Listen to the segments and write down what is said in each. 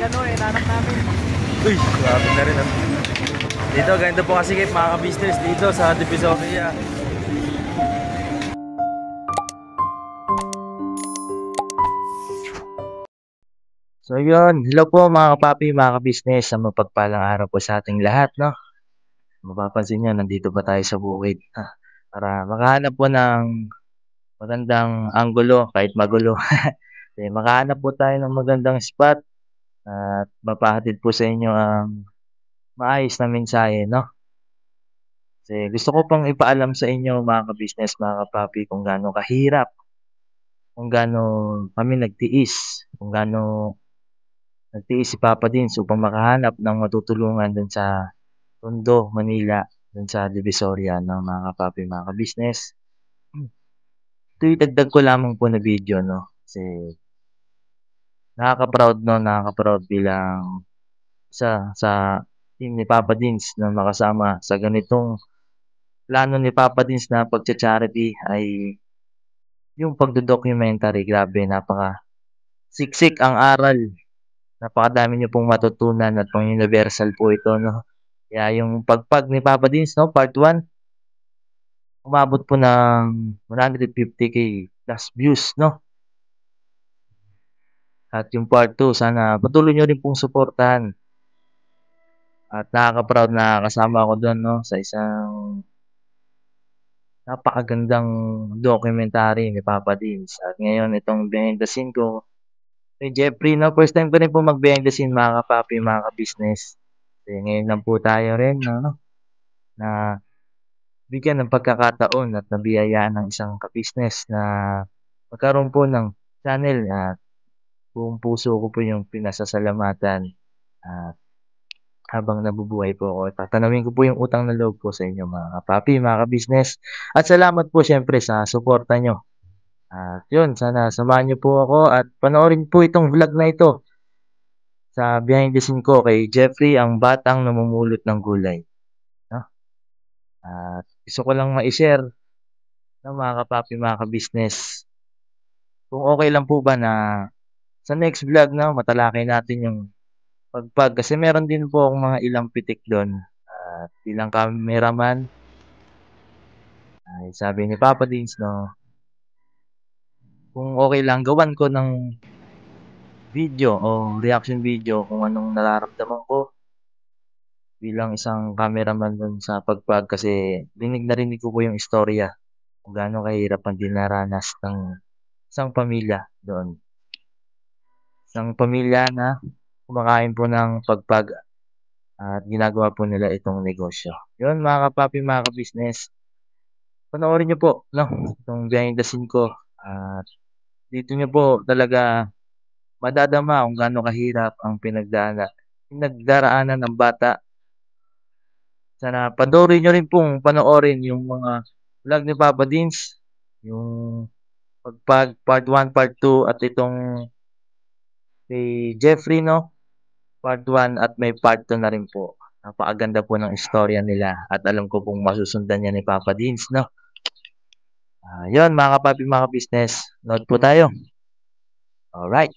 ano eh, nanak namin. Uy, grabe na rin. Dito, ganito po kasi kayo mga ka-business dito sa Divisoria. So yun, hello po mga kapapi, mga ka-business. Ang mapagpalang araw po sa ating lahat, no? Mapapansin nyo, nandito pa tayo sa bukid. Para makahanap po ng magandang anggulo, kahit magulo. Makahanap po tayo ng magandang spot at mapahatid po sa inyo ang maayos na mensahe, no? Kasi gusto ko pang ipaalam sa inyo mga ka-business, mga kapapi, kung gaano kahirap, kung gaano kami nagtiis, kung gaano nagtiis si Papa Dins upang makahanap ng matutulungan dun sa Tondo, Manila, dun sa Divisoria, ng mga kapapi, mga ka-business. Ito itagdag ko lamang po na video, no? Kasi nakaka-proud, no? Nakaka-proud bilang isa sa team ni Papa Dins na makasama sa ganitong plano ni Papa Dins na pagcha-charity ay yung pagdo-documentary. Grabe, napaka siksik ang aral. Napakadami niyo pong matutunan at pang universal po ito, no? Kaya yung pagpag ni Papa Dins, no, part 1, umabot po ng 150k plus views, no? At yung part 2, sana patuloy nyo rin pong suportahan. At nakaka-proud na kasama ako doon, no, sa isang napakagandang documentary ni Papa Dins. At ngayon, itong behind the scene ko, kay Jeffrey, no, first time ko rin po mag-behind the scene, mga kapapi, mga ka-business. Kasi ngayon lang po tayo rin, no, na bigyan ng pagkakataon at nabiyayaan ng isang ka-business na magkaroon po ng channel. At buong puso ko po yung pinasasalamatan. At habang nabubuhay po ako, tatanawin ko po yung utang na loob ko sa inyo, mga kapapi, mga ka-business. At salamat po syempre sa suporta nyo. At yun, sana samahan nyo po ako at panoorin po itong vlog na ito sa behind the scene ko kay Jeffrey, ang batang namumulot ng gulay. No? At gusto ko lang ma-share ng mga kapapi, mga ka-business. Kung okay lang po ba na sa next vlog, na matalakay natin yung pagpag. Kasi meron din po akong mga ilang pitik doon. At ilang cameraman. Ay, sabi ni Papa Dins, no, kung okay lang, gawan ko ng video o reaction video kung anong nararamdaman ko bilang isang cameraman doon sa pagpag. Kasi rinig ko po yung istorya kung gaano kahirap ang dinaranas ng isang pamilya doon. Isang pamilya na kumakain po ng pagpag at ginagawa po nila itong negosyo. Yun mga kapapi, mga ka-business. Panoorin nyo po, no, itong behind the scene ko. At dito nyo po talaga madadama kung gaano kahirap ang pinagdaraanan ng bata. Sana panoorin nyo rin pong panoorin yung mga vlog ni Papa Dins, yung pagpag part 1, part 2 at itong kay Jeffrey, no, part 1 at may part 2 na rin po. Napakaganda po ng istorya nila at alam ko pong masusundan niya ni Papa Dins, no. Yun mga kapapi, mga business, note po tayo. Alright.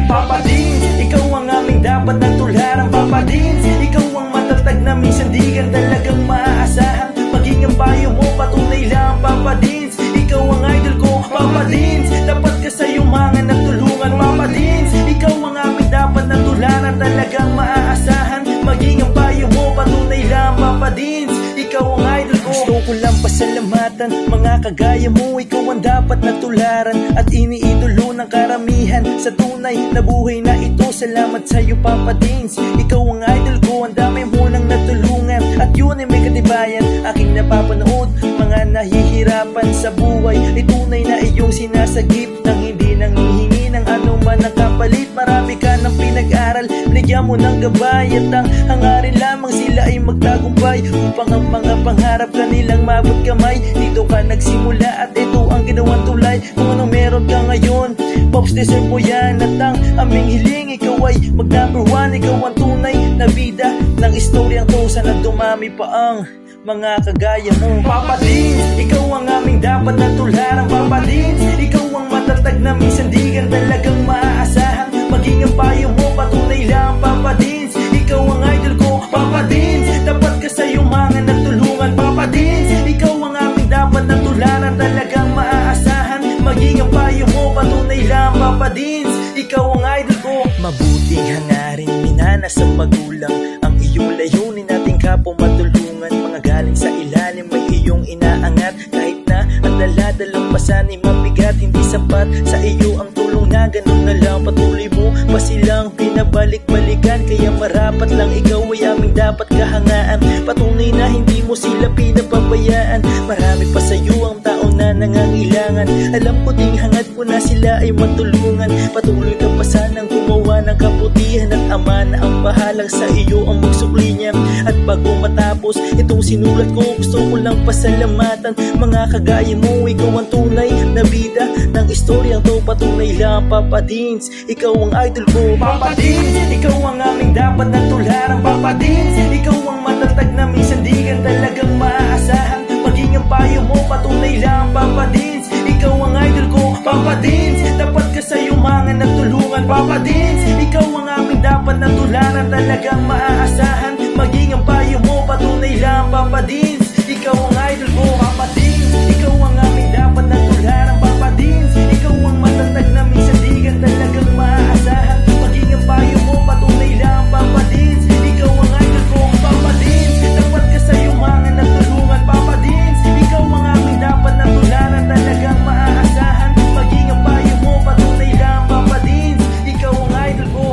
Papa Dins, ikaw ang aming dapat na tularan. Papa Dins, ikaw ang matatag na minsan di ka talagang maaasahan. Maging ang payo mo, patunay lang. Papa Dins, ikaw ang idol ko. Papa Dins, dapat ka sa yumangan at tulungan. Papa Dins, ikaw ang aming dapat na tularan. Talagang maaasahan. Maging ang payo mo, patunay lang. Papa Dins, ikaw ang idol ko. Gusto ko lang pasalamatan mga kagaya mo. Ikaw ang dapat na tularan at iniidolo ng karamihan sa tunay na buhay na ito. Salamat sa iyo Papa Dins, ikaw ang idol ko. Ang dami mo nang natulungan at yun ay may katibayan. Aking napapanood mga nahihirapan sa buhay. Ay tunay na iyong sinasagip nang hindi nang hihingi ng anuman ang kapalit. Marami ka ng pinag-aral, binigyan mo ng gabay at ang hangarin lamang sila ay magtagumpay upang ang mga pangarap kanilang mabot kamay. Dito ka nagsimula at ito ang ginawang tulay. Kung ano meron ka ngayon, Pops, deserve mo yan. At ang aming hiling, ikaw ay mag number one. Ikaw ang tunay na bida ng istoryang to. Sana dumami pa ang mga kagaya mo. Papa Dins, ikaw ang aming dapat na tularan. Papa Dins, ikaw ang matatag na minsan di ka talagang maaasahan. Maging ang payo mo, patunay lang. Papa Dins, ikaw ang idol ko. Papa Dins, dapat ka sa yumangan at tulungan. Papa Dins, ikaw ang aming dapat na tularan. Talagang maaasahan. Maging ang payo mo, patunay lang. Papa Dins, ikaw ang idol ko. Mabuting hangarin, minana sa magulang. Ang iyong layunin nating kapwa matulungan. Mga galing sa ilalim may iyong inaangat. Kahit na ang daladalang pasanay mabigat, hindi sapat sa iyo ang tulong na ganun na lang. Patuloy mo pa silang pinabalik-balikan. Kaya marapat lang ikaw ay aming dapat kahangaan. Patunay na hindi mo sila pinapabayaan. Marami pa sa iyo ang tao na nangangailangan. Alam ko ding hangad mo na sila ay matulungan. Patuloy ka pa sanang gumawa ng kabutihan. At ama na ang bahalang sa iyo ang magsukli niya. At bago matapos itong sinulat ko, gusto ko lang pasalamatan mga kagaya mo. Ikaw ang tunay na bida ng istoryang to. Patunay lang, Papa Dins, ikaw ang idol ko. Papa Dins, ikaw ang aming dapat na tularan. Papa Dins, ikaw ang matatag na minsan di ka talagang maaasahan. Maging ang payo mo, patunay lang. Papa Dins, ikaw ang idol ko. Papa Dins, dapat ka sa yumangan at tulungan. Papa Dins, ikaw ang aming dapat na tularan. Talagang maaasahan. Maging ang payo mo, patunay lang. Papa Dins, ikaw ang idol ko. Papa Dins, ikaw ang aming dapat na tularan. Papa Dins, ikaw ang matatag na minsan di ka talagang maaasahan. Maging ang payo mo, patunay lang. Papa Dins, ikaw ang idol ko. Papa Dins, dapat ka sa yumangan at tulungan. Papa Dins, ikaw ang aming dapat na tularan. Talagang maaasahan. Maging ang payo mo, patunay lang. Papa Dins, ikaw ang idol ko.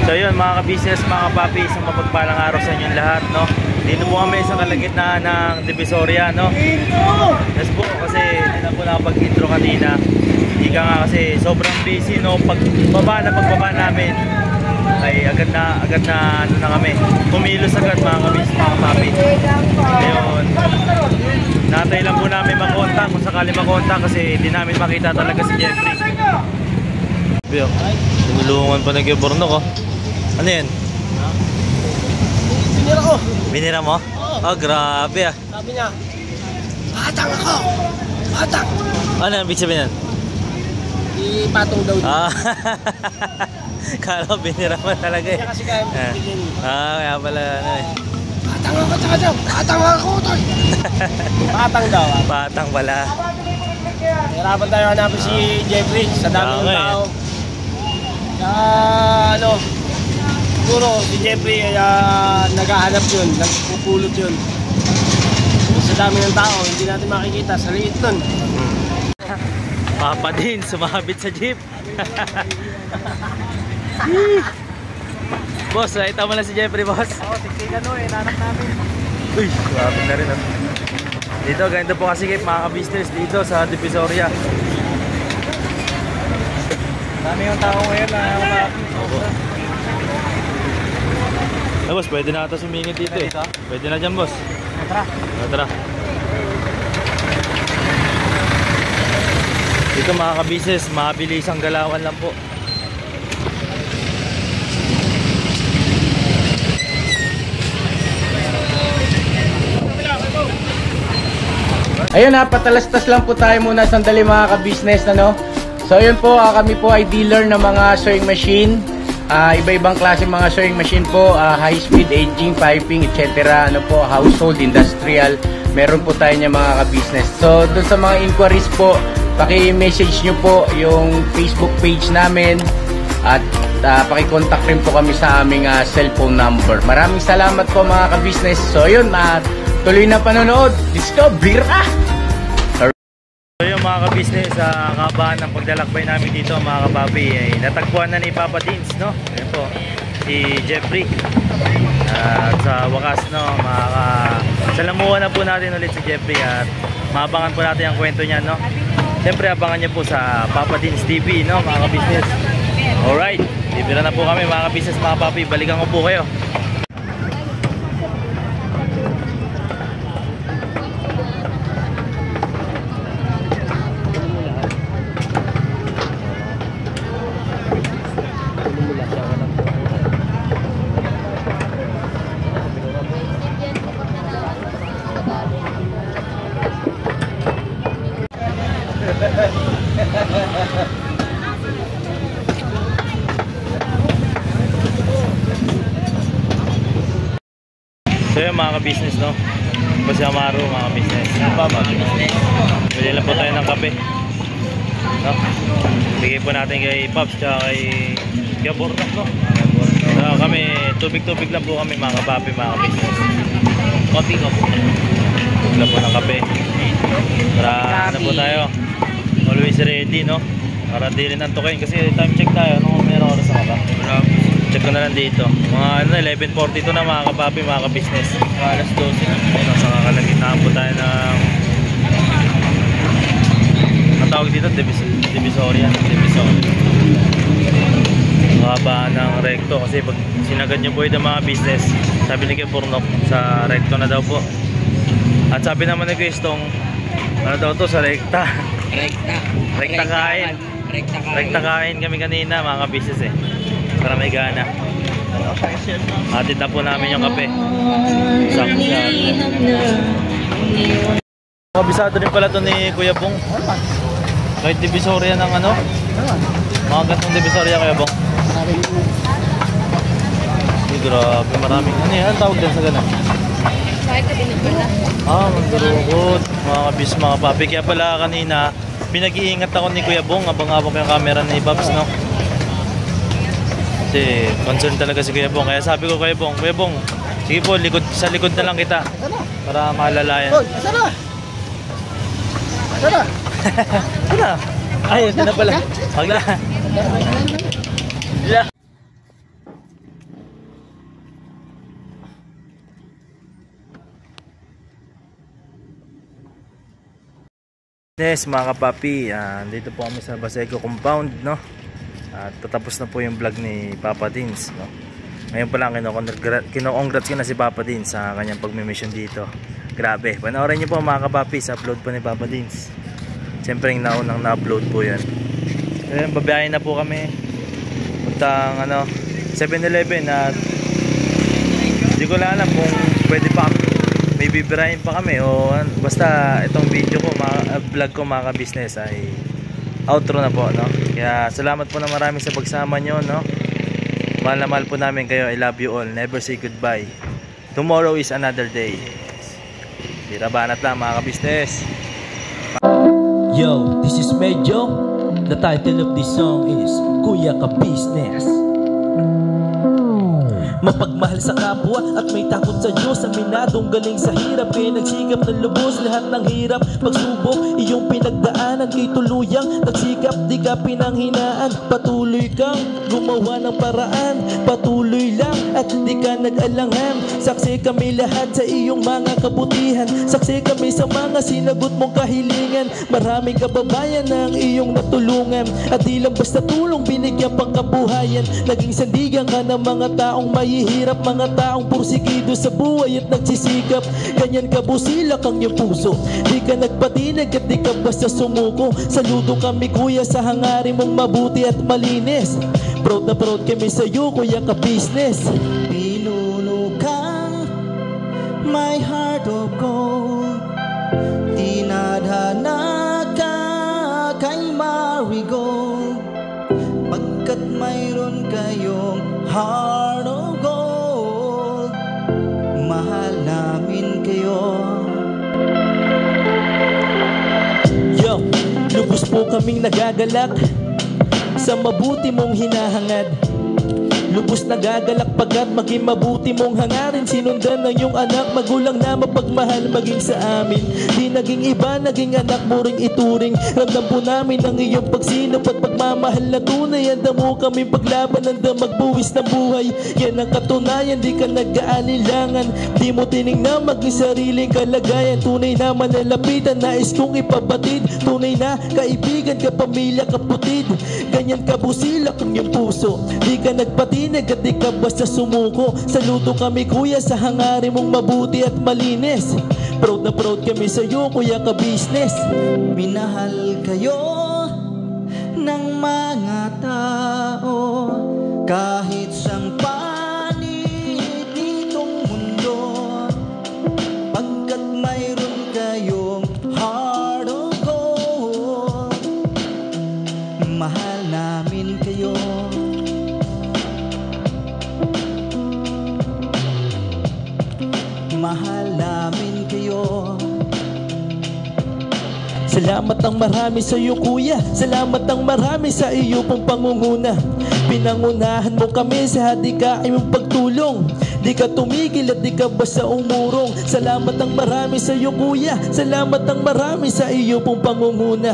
So yun mga ka-business, mga ka-papi, isang mapagpalang araw sa inyong lahat, no? Dito po kami sa kalagitnaan ng Divisoria, no? Yes po, kasi hindi na po nakapag-intro kanina. Hindi ka nga kasi sobrang busy, no? Pagbaba namin ay agad na ano na kami. Kumilos agad mga ka-business, mga ka-papi. Ngayon, natay lang po namin makontak kung sakali makontak kasi hindi namin makita talaga si Jeffrey. Biyo, tinulungan pa nag-iborno ko. Ano yan? Binira ko. Binira mo? Oh, grabe ah. Sabi niya, patang ako! Patang! Ano ang ibig sabihin yan? Ipatong daw. Ah, kala ko binira mo talaga eh. Kasi kaya mo piliin. Kaya pala ano eh. Patang ako, tsaka daw. Patang ako, tol. Patang daw. Patang pala. Hirapan tayo hanapin si Jeffrey sa dami ng tao. Ano, siguro si Jeffrey naghahanap yun, nagpupulot yun. Sa dami ng tao, hindi natin makikita sa liit nun. Papa din, sumabit sa jeep. Boss, nakita mo na si Jeffrey, boss. Oo, tigtigan no, nanak namin. Uy, sumabit na rin. Dito, ganito po kasi mga ka-business dito sa Divisoria. Dami yung tao ngayon na Eh boss, pwede na ata sumingit dito eh. Pwede na dyan boss. Tara. Tara. Dito mga ka-business, mabilis ang galawan lang po. Ayun ha, patalastas lang po tayo muna sandali mga ka-business, ano? So ayun po, kami po ay dealer ng mga sewing machine. Iba-ibang klase mga sewing machine po, high speed, aging, piping, etc. Ano po, household, industrial. Meron po tayo niya mga ka-business. So doon sa mga inquiries po, paki-message nyo po yung Facebook page namin. At paki-contact rin po kami sa aming cellphone number. Maraming salamat po mga ka-business. So ayun, tuloy na panonood. Discover! So yung mga ka-business, kabahan ng paglalakbay namin dito mga kapapi ay natagpuan na ni Papa Dins, no? Ayan po, si Jeffrey. At sa wakas, no, salamuhan na po natin ulit si Jeffrey at maabangan po natin ang kwento niya, no? Siyempre abangan niyo po sa Papa Deans TV, no, mga ka-business. Alright, bibira na po kami mga ka-business, mga papi. Balikan ko po kayo. So yun mga ka-business, no, kasi Amaro mga business. Bili lang po tayo ng kape, no? Bigay po natin kay Pops tsaka kay Bornak, no? So kami, tubig-tubig lang po kami mga kapapi, mga ka-business. Coffee ko po. Tubig lang po ng kape. Para ano po tayo, always ready, no? Para di rin antukin kasi time check tayo, no? Meron oras na ba? Check ko na lang dito. Mga ano, 11:42 na mga kapapi, mga ka-business. Alas 12 na. Ayun, sa kakalagitaan po tayo ng ang tawag dito, Divisoria. Mahaba ng recto kasi pag sinagad nyo po ito mga business, sabi ni Kuya Bornok, sa recto na daw po. At sabi naman ni Kuya Stong, ano daw to sa rekta? Rekta kain. Rekta kain kami kanina mga ka-business eh. Para may gana. Hatid na po namin yung kape. Sakto siya. Kabisado rin pala to ni Kuya Bong. Kahit Divisoria ng ano? Mga gatong Divisoria, Kuya Bong. Grabe, maraming. Ano yan? Ang tawag din sa gana? Magdurukot. Mga kabis, mga papi. Kaya pala kanina, pinag-iingat ako ni Kuya Bong habang ko yung camera ni Pops, no? Kasi concern talaga si Kuya Bong. Kaya sabi ko Kuya Bong, sige po, sa likod na lang kita. Para maalalayan. Asara! Ano? Ayos na pala. Wag na. Yes, mga kapapi, dito po kami sa Baseco Compound, no? At tatapos na po yung vlog ni Papa Deans, no? Ngayon pa lang kino-congrats ko na si Papa Deans sa kanyang pagmi-mission dito. Grabe, panoorin niyo po mga kapapi sa upload po ni Papa Deans. Siyempre yung naunang na-upload po yan. Ngayon, babiyahin na po kami puntang 7-Eleven at hindi ko lang alam kung pwede pa kami, may bibirahin pa kami o basta itong video ko, vlog ko mga ka-business ay outro na po, no? Kaya salamat po na marami sa pagsama nyo, no? Mahal na mahal po namin kayo. I love you all. Never say goodbye. Tomorrow is another day. Tira banat lang mga ka-business. Yo, this is Medyo. The title of this song is Kuya Ka Business. Mapagmahal sa kapwa at may takot sa Diyos. Aminadong galing sa hirap, kaya nagsikap ng lubos. Lahat ng hirap, pagsubok, iyong pinagdaanan. Kay tuluyang nagsikap, di ka pinanghinaan. Patuloy kang gumawa ng paraan. Patuloy lang at di ka nag-alangan. Saksi kami lahat sa iyong mga kabutihan. Saksi kami sa mga sinagot mong kahilingan. Maraming kababayan na ang iyong natulungan. At di lang basta tulong, binigyan pang kabuhayan. Naging sandigan ka ng mga taong mahihirap, mga taong pursigido sa buhay at nagsisikap. Ganyan ka busilak ang iyong puso, di ka nagpatinag at di ka basta sumuko. Saludo kami kuya sa hangarin mong mabuti at malinis. Proud na proud kami sa iyo Kuya Ka Business. Pinulukang my heart of gold, tinadhana ka kay marigold. Pagkat mayroon kayong heart of gold, mahal namin kayo. Yo, lubos po kaming nagagalak sa mabuti mong hinahangad. Lubos na gagalak pagkat maging mabuti mong hangarin. Sinundan ng iyong anak, magulang na mapagmahal maging sa amin. Di naging iba, naging anak mo ring ituring. Ramdam po namin ang iyong pagsinap at pagmamahal na tunay. Handa mo kami paglaban, handa magbuwis ng buhay. Yan ang katunayan, di ka nag-aalilangan. Di mo tinignan maging sariling kalagayan. Tunay na manalapitan, nais kong ipabatid. Tunay na kaibigan, kapamilya, kaputid. Ganyan kabusilak ang iyong puso. Di ka nagpatinag at di ka basta sumuko. Saludo kami kuya sa hangarin mong mabuti at malinis. Proud na proud kami sa'yo kuya ka-business. Minahal kayo ng mga tao kahit sang panig nitong mundo, pagkat mayroon kayong heart of gold. Mahal namin kayo. Mahal namin kayo. Salamat ang marami sa iyo kuya. Salamat ang marami sa iyo pong pangunguna. Pinangunahan mo kami sa hadikain mong pagtulong. Di ka tumigil at di ka basta umurong. Salamat ang marami sa iyo kuya. Salamat ang marami sa iyo pong pangunguna.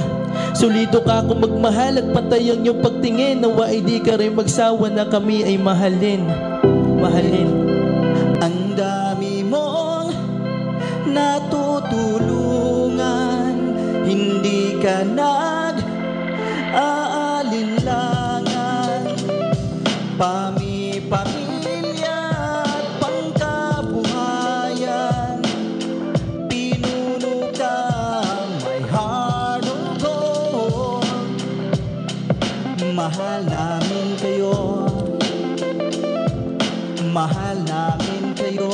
Solido ka kung magmahal at pantay ang iyong pagtingin. Nawa ay di ka rin magsawa na kami ay mahalin. Mahalin. Ang dami mong natutulungan, hindi ka nag-aalinlangan. Pamilya at pangkabuhayan, pinuno ka may heart of gold. Mahal namin kayo. Mahal namin kayo.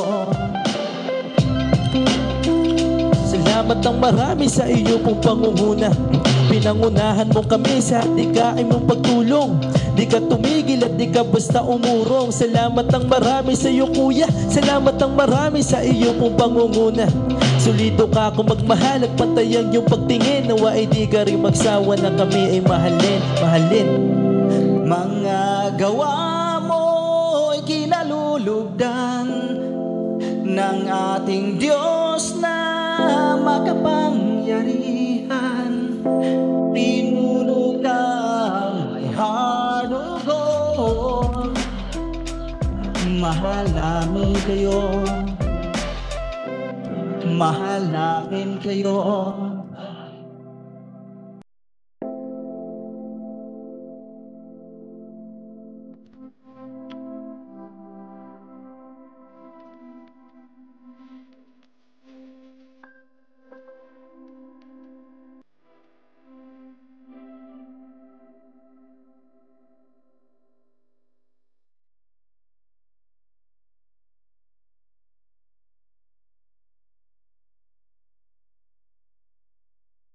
Salamat ang marami sa iyo pong pangunguna. Pinangunahan mo kami sa hadikain mong pagtulong. Di ka tumigil at di ka basta umurong. Salamat ang marami sa iyo kuya. Salamat ang marami sa iyo pong pangunguna. Solido ka kung magmahal at pantay ang iyong pagtingin. Nawa ay di ka rin magsawa na kami ay mahalin. Mahalin. Mga gawa mo'y kinalulugdan ng ating Diyos na makapangyarihan. Pinuno ka may heart of gold. Mahal namin kayo. Mahal namin kayo.